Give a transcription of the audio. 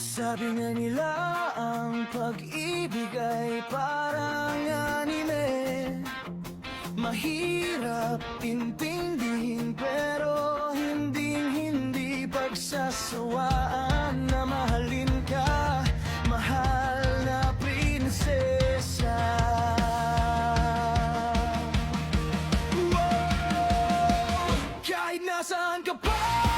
Sabi nga nila ang pag-ibig ay parang anime, mahirap intindihin pero hindi pagsasawaan na mahalin ka, mahal na prinsesa. Wow! Kahit nasaan ka pa,